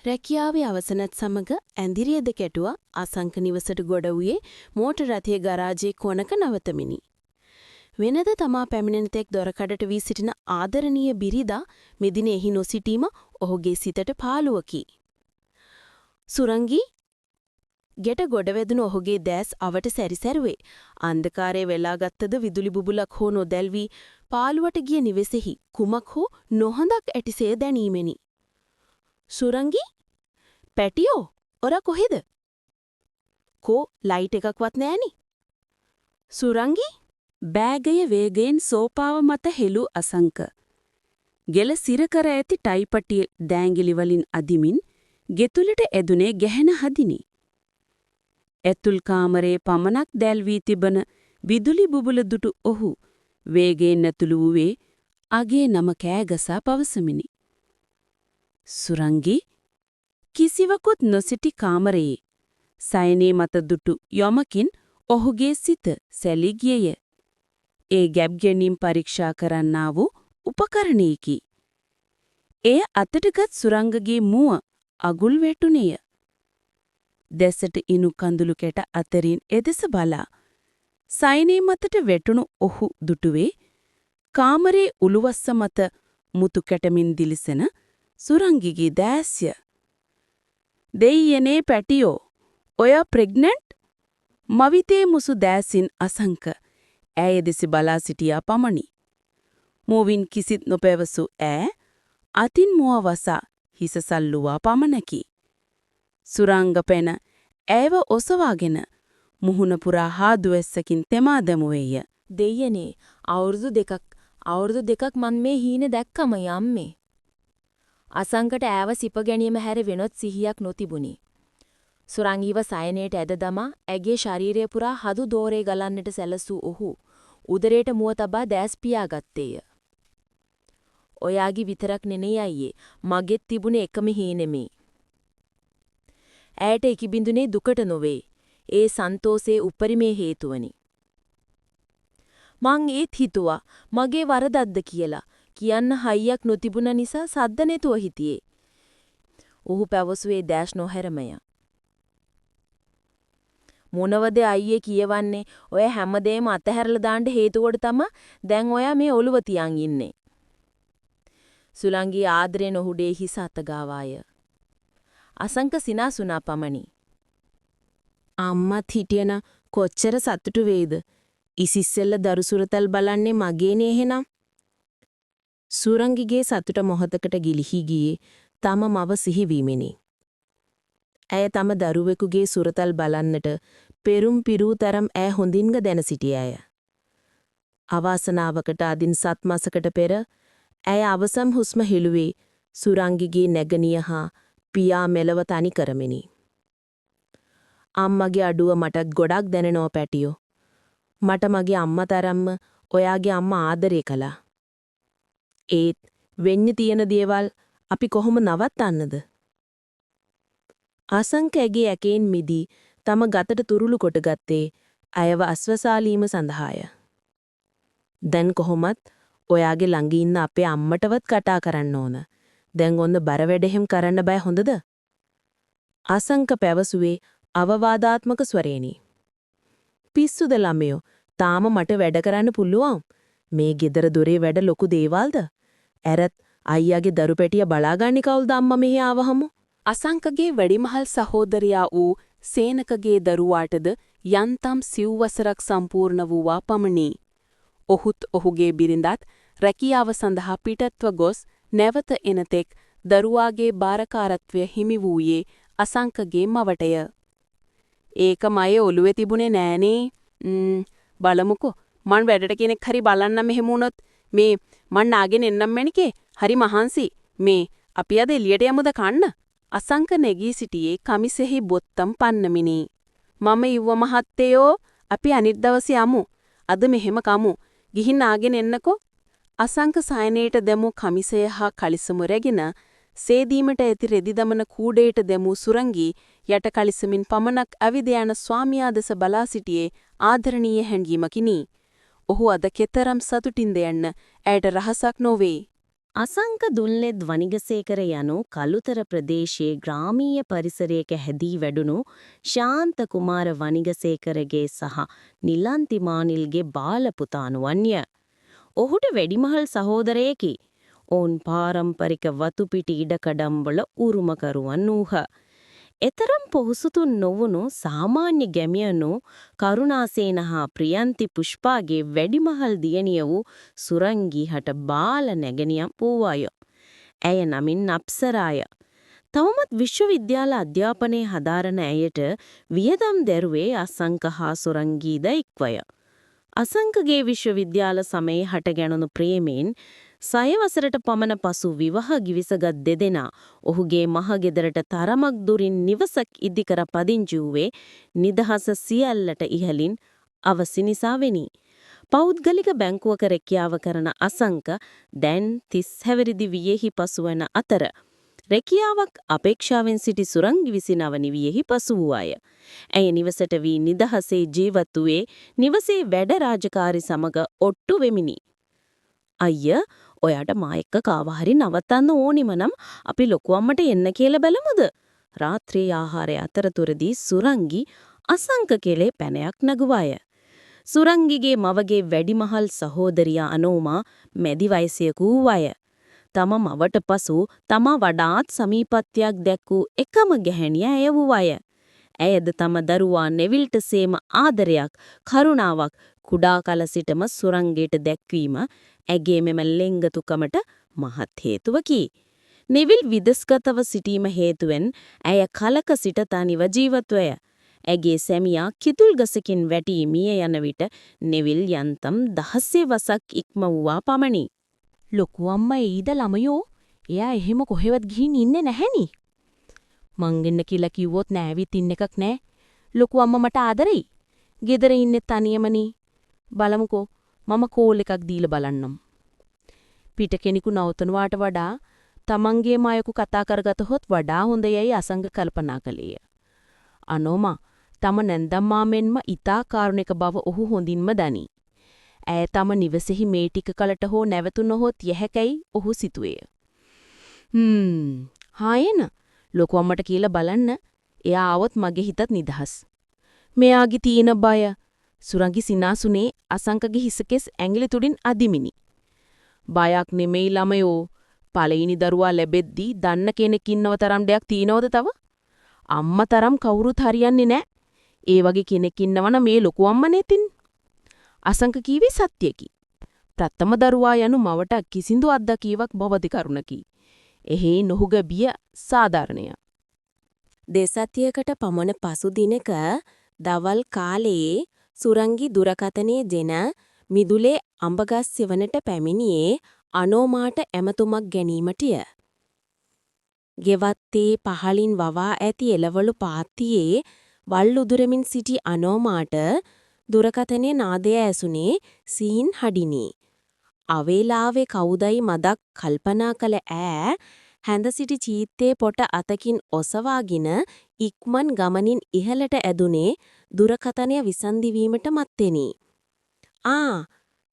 රැකියාවේ අවසනත් සමග ඇඳිරියද කැටුවා අසංක නිවසට ගොඩ වූයේ මෝටර් රථයේ ගරාජයේ කොනක නවතමිනි. වෙනද තමා පැමිණෙන තෙක් දොරකඩට වී සිටින ආදරණීය බිරිඳා මෙදින එහි නොසිටීම ඔහුගේ සිතට පාළුවකි. සුරංගී ගෙට ගොඩවැදුණු ඔහුගේ දැස් අවට සැරිසැරුවේ. අන්ධකාරයේ වෙලාගත්තද විදුලි බුබුලක් හෝ නොදැල්වී පාළුවට ගිය නිවෙසෙහි කුමක් හෝ නොහොඳක් ඇටිසේ දැනීමෙනි. සුරංගී පැටියෝ ඔර කොහෙද? කෝ ලයිට් එකක්වත් නෑනි. සුරංගී බෑගය වේගයෙන් සෝපාව මත හෙළු අසංක. ගෙල සිර කර ඇති ටයිපටිය දෑංගිලි වලින් අදිමින් ගෙතුලට ඇදුනේ ගැහෙන හදිනි. ඇතුල් කාමරයේ පමණක් දැල්වී තිබෙන විදුලි බුබුල දුටු ඔහු වේගයෙන් ඇතුළු වූවේ අගේ නම කෑගසා පවසමිනි. සුරංගී කිසිවකුත් නොසිටි කාමරයේ සයනේ මත දුටු යොමකින් ඔහුගේ සිත සැලී ගියේය. ඒ ගැබ් ගැනීම් පරීක්ෂා කරන්නා වූ උපකරණයකි. එය අතටගත් සුරංගගේ මුව අගුල් වැටුණේය. දැසට ඉනු කඳුළු කැට අතරින් එදෙස බලා සයනේ මතට වැටුණු ඔහු දුටුවේ කාමරේ උළුවස්ස මත මුතු කැටමින් දිලිසෙන සුරංගිගේ දැස්ය. දෙයියනේ පැටියෝ ඔය ප්‍රෙග්නන්ට්? මවිතේ මුසු දැසින් අසංක ඈය දෙස බලා සිටියා පමණි. මුවින් කිසිත් නොපැවසු ඈ අතින් මුව වසා හිස සල්ලුවා පමණකි. සුරංග පෙන ඈව ඔසවාගෙන මුහුණ පුරා හාදුවැස්සකින් තෙමා දැමුවේය. දෙයියනේ අවුරුදු දෙකක් මන් මේ හීන දැක්කම යම්මේ. අසංකට ඈව සිප ගැනීම හැර වෙනොත් සිහියක් නොතිබුණි. සුරංගීව සයනයට ඇද දමා ඇගේ ශරීරය පුරා හදු දෝරේ ගලන්නට සැලසූ ඔහු උදරයට මුව තබා දැස් පියාගත්තේය. ඔයාගේ විතරක් නෙනෙයි අයියේ මගෙත් තිබුණේ එකම හීනෙමේ. ඇයට ඉකිබිඳුනේ දුකට නොවේ. ඒ සන්තෝෂයේ උපරිමේ හේතුවනි. මං ඒත් හිතුවා මගේ වරදක්ද කියලා. කියන්න හයියක් නොතිබුණ නිසා සද්ද නැතුව හිටියේ. ඔහු පැවසුවේ දැස් නොහැරමය. මොනවද අයියේ කියවන්නේ? ඔය හැමදේම අතහැරලා දාන්න හේතුවට තමයි දැන් ඔයා මේ ඔළුව තියන් ඉන්නේ. සුලංගී ආදරෙන් ඔහුගේ හිස අතගාවාය. අසංක සිනාසුනා පමණි. අම්මත් හිටියන කොච්චර සතුටු වේද? ඉසිස්සෙල්ල දරුසුරතල් බලන්නේ මගේනේ එහෙනම්. සුරංගිගේ සතුට මොහොතකට ගිලිහි ගියේ තම මව සිහිවීමෙනි. ඇය තම දරුවෙකුගේ සුරතල් බලන්නට පෙරුම් පිරූ තරම් ඈ හොඳින්ග දැන සිටියාය. අවාසනාවකට අදින් 7 මාසකට පෙර ඇය අවසම් හුස්ම හෙළුවේ සුරංගිගේ නැගණිය හා පියා මෙලව තනි කරමිනි. අම්මගේ අඩුව මටත් ගොඩක් දැනෙනවා පැටියෝ. මට මගේ අම්මා තරම්ම ඔයාගේ අම්මා ආදරය කළා. ඒත් වෙන්න තියෙන දේවල් අපි කොහොම නවත්තන්නද? අසංකයගේ ඇකෙන් මිදී තම ගතට තුරුළු කොට ගත්තේ අයව අස්වසාලීම සඳහාය. දැන් කොහොමත් ඔයාගේ ළඟ ඉන්න අපේ අම්මටවත් කතා කරන්න ඕන. දැන් ඔන්න බර වැඩ එහෙම කරන්න බෑ හොඳද? අසංක පැවසුවේ අවවාදාත්මක ස්වරේනි. පිස්සුද ළමයෝ තාම මට වැඩ කරන්න පුළුවන්. මේ ගෙදර දොරේ වැඩ ලොකු දේවල්ද? ඇරත් අයියාගේ දරු පැටිය බලාගන්නේ කවුද අම්මා මෙහි ආවහම? අසංකගේ වැඩිමහල් සහෝදරයා වූ සේනකගේ දරුවාටද යන්තම් සිව්වසරක් සම්පූර්ණ වූවා පමණි. ඔහුත් ඔහුගේ බිරිඳත් රැකියාව සඳහා පිටත්ව ගොස් නැවත එනතෙක් දරුවාගේ බාරකාරත්වය හිමි වූයේ අසංකගේ මවටය. ඒක මයේ ඔළුවේ තිබුණේ නෑනේ. බලමුකෝ මං වැඩට කෙනෙක් හරි බලන්න මෙහෙම වුණොත් මේ මං නාගෙන එන්නම් මැනිකේ. හරි මහන්සි. මේ අපි අද එළියට යමුද කන්න? අසංක නැගී සිටියේ කමිසෙහි බොත්තම් පන්නමිනි. මම ඉව්ව මහත්තයෝ අපි අනිත් දවසේ යමු. අද මෙහෙම කමු. ගිහින් නාගෙන එන්නකෝ. අසංක සයනේට දැමූ කමිසය හා කලිසම රැගෙන සේදීමට ඇති රෙදි දමන කූඩේට දැමූ සුරංගී යට කලිසමින් පමණක් ඇවිද යන ස්වාමියා දෙස බලා සිටියේ ආදරණීය හැඟීමකිනි. ඔහු අද කෙතරම් සතුටින්ද යන්න ඇයට රහසක් නොවේ. අසංක දුල්නෙත් වනිගසේකර යනු කළුතර ප්‍රදේශයේ ග්‍රාමීය පරිසරයක හැදී වැඩුණු ශාන්ත කුමාර වනිගසේකරගේ සහ නිලන්ති මානිල්ගේ බාලපුතානුවන්ය. ඔහුට වැඩිමහල් සහෝදරයෙකි. ඔවුන් පාරම්පරික වතුපිටි ඉඩකඩම්වල උරුමකරුවන් වූහ. එතරම් පොහුසුතුන් නොවුණු සාමාන්‍ය ගැමියනු කරුණාසේන හා ප්‍රියන්ති පුෂ්පාගේ වැඩිමහල් දියණිය වූ සුරංගී හට බාල නැගණියක් වූවාය. ඇය නමින් අප්සරාය. තවමත් විශ්වවිද්‍යාල අධ්‍යාපනයේ හදාරන ඇයට වියදම් දැරුවේ අසංක හා සුරංගීද එක්වය. අසංකගේ විශ්වවිද්‍යාල සමයේ හටගැනුණු ප්‍රේමයෙන් 6 වසරට පමණ පසු විවාහ ගිවිසගත් දෙදෙනා ඔහුගේ මහගෙදරට තරමක් දුරින් නිවසක් ඉදිකර පදිංචි වූයේ නිදහස සියල්ලට ඉහළින් අවසි නිසා වෙනි. පෞද්ගලික බැංකුවක රැකියාව කරන අසංක දැන් 30 හැවිරිදි වියෙහි පසුවන අතර රැකියාවක් අපේක්ෂාවෙන් සිටි සුරංගි 29 වියෙහි පසු වූාය. ඇය නිවසට වී නිදහසේ ජීවත් වූයේ නිවසේ වැඩ රාජකාරි සමග ඔට්ටු වෙමිනි. අයිය, ඔයාට මා එක්ක කාවහරි නවත්තන්න ඕනිම නම් අපි ලොකු අම්මට එන්න කියලා බලමුද? රාත්‍රී ආහාරය අතරතුරදී සුරංගි අසංක කෙලේ පැනයක් නගුවාය. සුරංගිගේ මවගේ වැඩිමහල් සහෝදරියා අනෝමා මැදි වයසක වූවාය. තම මවට පසු තමා වඩාත් සමීපත්වයක් දැක්වූ එකම ගැහැණිය ඇය වූවාය. ඇයද තම දරුවා නෙවිල්ට සේම ආදරයක්, කරුණාවක් කුඩා කල සිටම සුරංගීට දැක්වීම ඇගේ මෙම ලෙංගතුකමට මහත් හේතුවකි. නෙවිල් විදස්ගතව සිටීම හේතුවෙන් ඇය කලක සිට තනිව ජීවත්වය. ඇගේ සැමියා කිතුල් ගසකින් වැටී මිය යන විට නෙවිල් යන්තම් 16 වසක් ඉක්ම වූවා පමණි. ලොකු අම්මා ඊද ළමයෝ එයා එහෙම කොහෙවත් ගිහින් ඉන්නේ නැහෙනි. මං එන්න කියලා කිව්වොත් නෑවිත් ඉන්න එකක් නෑ. ලොකු අම්මා මට ආදරෙයි. ගෙදර ඉන්නේ තනියමනේ. බලමුකෝ මම කෝල් එකක් දීලා බලන්නම්. පිට කෙනෙකු නවතනවාට වඩා තමන්ගේම අයකු කතා කරගතහොත් වඩා හොඳයයි අසංග කල්පනා කළේය. අනෝමා තම නැන්දම්මා මෙන්ම ඊතා කාරුණික බව ඔහු හොඳින්ම දනි. ඇය තම නිවසෙහි මේ ටික කලට හෝ නැවතුනොත් යැහැකයි ඔහු සිතුවේය. හායන ලොකු අම්මට කියලා බලන්න. එයා ආවොත් මගේ හිතත් නිදහස්. මෙයාගේ තීන බය සුරංගි සිනාසුනේ අසංකගේ හිසකෙස් ඇඟිලි තුඩින් අදිමිනි. බයක් නෙමෙයි ළමයෝ. පළවෙනි දරුවා ලැබෙද්දී දන්න කෙනෙක් ඉන්නව තරම් දෙයක් තියනවද තව? අම්මා තරම් කවුරුත් හරියන්නේ නැහැ. ඒ වගේ කෙනෙක් ඉන්නවනම් මේ ලොකු අම්මනේ තින්. අසංක කීවේ සත්‍යකි. ප්‍රථම දරුවා යනු මවට කිසිදු අත්දැකීමක් බවදි කරුණකි. එහි නොහුග බිය සාධාරණය. දෙසතියකට පමණ පසු දිනක දවල් කාලයේ සුරංගි දුරකතනයේ දෙන මිදුලේ අඹගස් සෙවණට පැමිණියේ අනෝමාට ඇමතුමක් ගැනීමටිය. ගෙවත්තේ පහලින් වවා ඇති එළවලු පාත්තියේ වල් උදුරමින් සිටි අනෝමාට දුරකතනයේ නාදය ඇසුනේ සිහින් හඩිනි. අවේලාවේ කවුදයි මදක් කල්පනා කළ ඈ හැඳ සිටි චීත්තේ පොට අතකින් ඔසවාගෙන ඉක්මන් ගමනින් ඉහළට ඇදුනේ දුරකතනය විසන්දිවීමට මත්තෙනි.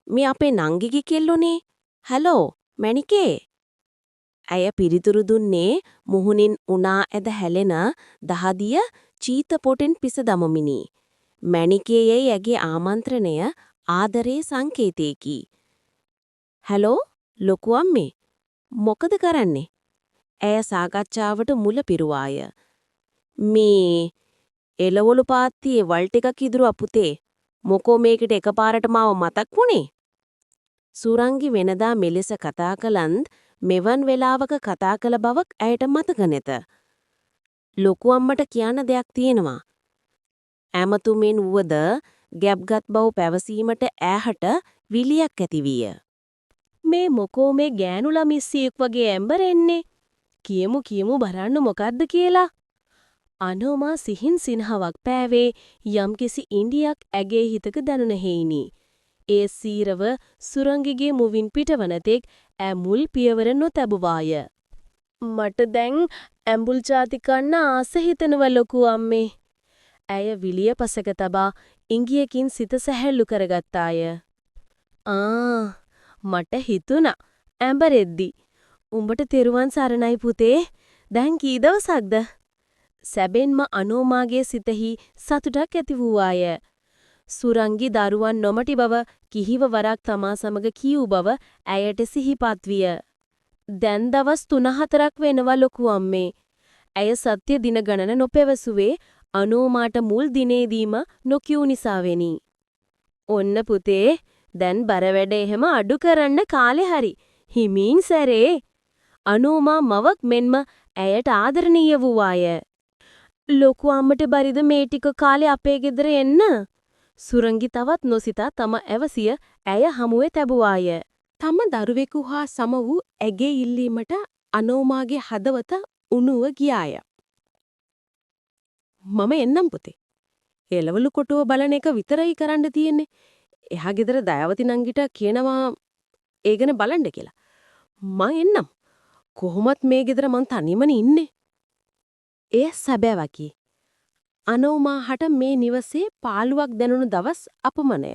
මේ අපේ නංගිගේ කෙල්ලෝනේ. හැලෝ මැනිකේ. ඇය පිරිතුරු දුන්නේ මුහුණින් උනා ඇද හැලෙන දහදිය චීත පොටෙන් පිස දමමිනි. මැනිකේයයි ඇගේ ආමන්ත්‍රණය ආදරේ සංකේතයකි. හැලෝ ලොකු අම්මේ. මොකද කරන්නේ? ඇය සාකච්ඡාවට මුල පිරුවාය. මේ එළවලු පාත්තියේ වල් ටිකක් ඉදුරු අපුතේ. මොකෝ මේකට එකපාරට මාව මතක් වුණේ? සුරංගි වෙනදා මෙලෙස කතා කළන්ත් මෙවන් වෙලාවක කතා කළ බවක් ඇයට මතක නැත. ලොකු අම්මට කියන්න දෙයක් තියෙනවා. ඇමතුමෙන් වුවද ගැබ්ගත් බව පැවසීමට ඈහට විලියක් ඇතිවිය. මේ මොකෝ මේ ගෑනු ළමිස්සියෙක් වගේ ඇම්බරෙන්නේ? කියමු බලන්න මොකද්ද කියලා. අනෝමා සිහින් සිනහවක් පෑවේ යම්කිසි ඉන්දියක් ඇගේ හිතක දැනුන හේිනි. ඒ සීරව සුරංගිගේ මුවින් පිටවනතෙක් ඇමුල් පියවර නොතැබුවාය. මට දැන් ඇඹුල් චාති කන්න ආස හිතෙනවා ලොකු අම්මේ. ඇය විලිය පසක තබා ඉංගියකින් සිත සැහැල්ලු කරගත්තාය. මට හිතුණා ඇඹරෙද්දි උඹට තෙරුවන් සරණයි පුතේ. දැන් කී දවසක්ද? සැබෙන්ම අනෝමාගේ සිතෙහි සතුටක් ඇති වූවාය. සුරංගි දරුවන් නොමැති බව කිහිව වරක් තමා සමග කියූ බව ඇයට සිහිපත් විය. දැන් දවස් 3-4ක් වෙනවා ලොකු අම්මේ. ඇය සත්‍ය දින ගණන නොපෙවසුවේ අනෝමාට මුල් දිනේදීම නොකියූ නිසාවෙනි. ඔන්න පුතේ දැන් බර වැඩ එහෙම අඩු කරන්න කාලේ හරි. හිමින් සැරේ. අනෝමා මවක් මෙන්ම ඇයට ආදරණීය වූවාය. ලොකු අම්මට බරිද මේ ටික කාලේ අපේ ගෙදර එන්න? සුරංගි තවත් නොසිතා තම ඇවසිය ඇය හමුවේ තැබුවාය. තම දරුවෙකු හා සම වූ ඇගේ ඉල්ලීමට අනෝමාගේ හදවත උණුව ගියාය. මම එන්නම් පුතේ. එළවලු කොටුව බලන එක විතරයි කරන්න තියෙන්නේ. එහා ගෙදර දයාවති නංගිට කියනවා ඒ ගැන බලන්න කියලා. මං එන්නම්. කොහොමත් මේ ගෙදර මං තනියමනේ ඉන්නේ. එය සැබෑවකි. අනෝමා හට මේ නිවසේ පාළුවක් දැනුණු දවස් අපමණය.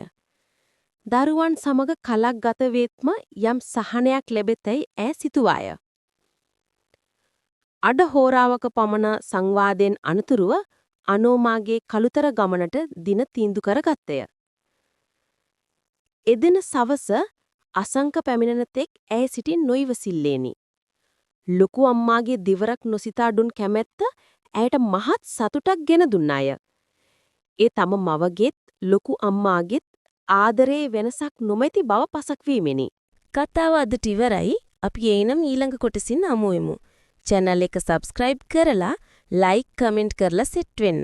දරුවන් සමග කලක් ගත වෙත්ම යම් සහනයක් ලැබෙතැයි ඈ සිතුවාය. අඩ හෝරාවක පමණ සංවාදයෙන් අනතුරුව අනෝමාගේ කළුතර ගමනට දින තීන්දු කරගත්තය. එදින සවස අසංක පැමිණෙන තෙක් ඇය සිටින් නොයිවසිල්ලේනි. ලොකු අම්මාගේ දිවරක් නොසිතා දුන් කැමැත්ත ඇයට මහත් සතුටක් ගෙන දුන්නාය. ඒ තම මවගෙත් ලොකු අම්මාගෙත් ආදරේ වෙනසක් නොමැති බව පසක් වීමෙනි. කතාව අදට ඉවරයි. අපි එනම් ඊළඟ කොටසින් හමු වෙමු. channel එක subscribe කරලා like comment කරලා set වෙන්න.